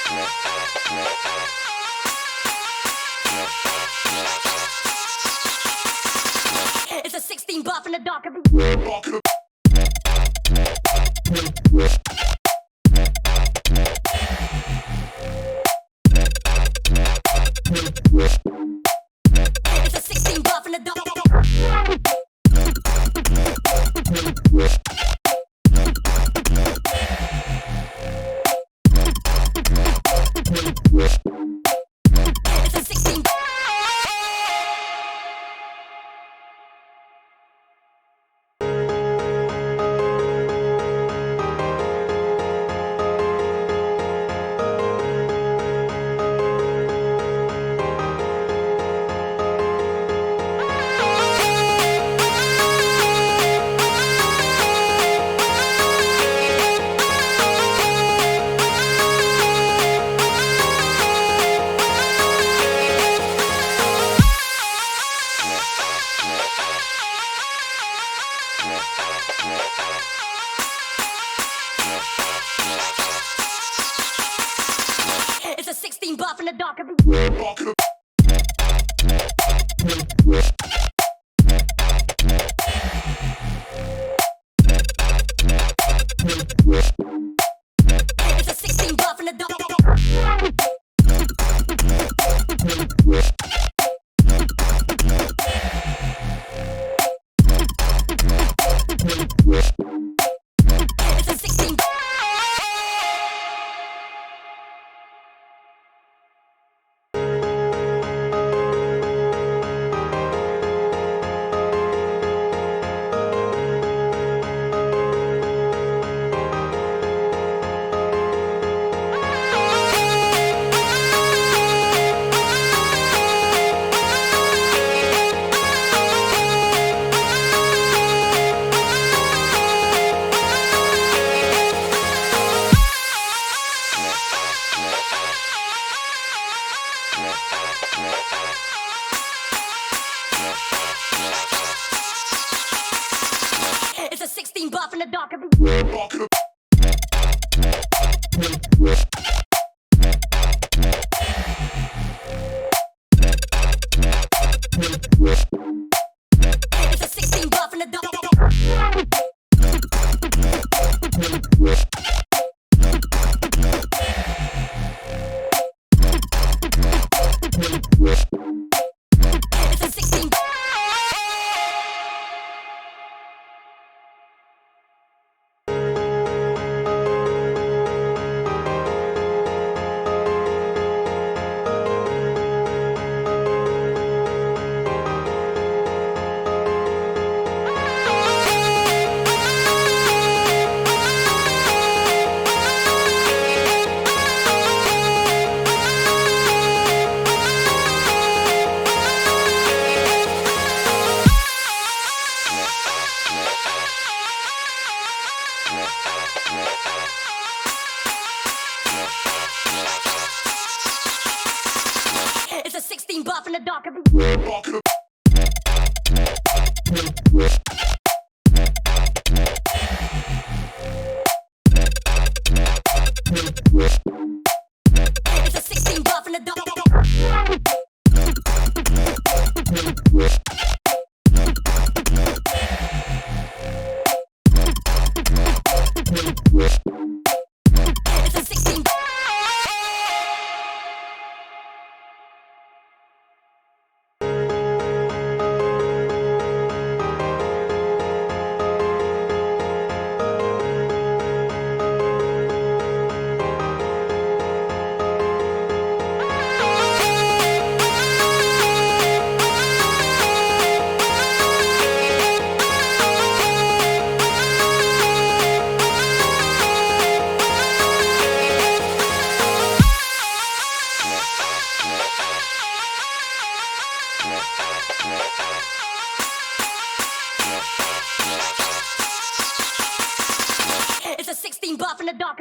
It's a 16 buff in the dark. It's a 16 buff in the dark. It's a 16 It's a 16 buff in the dark. It's a 16 buff in the dark. It's a 16 It's a 16 buff in the dark. It's a 16 buff in the dark. It's a 16 It's a 16 buff in the dark. It's a 16 buff in the dark. It's a 16 It's a 16 buff in the dark.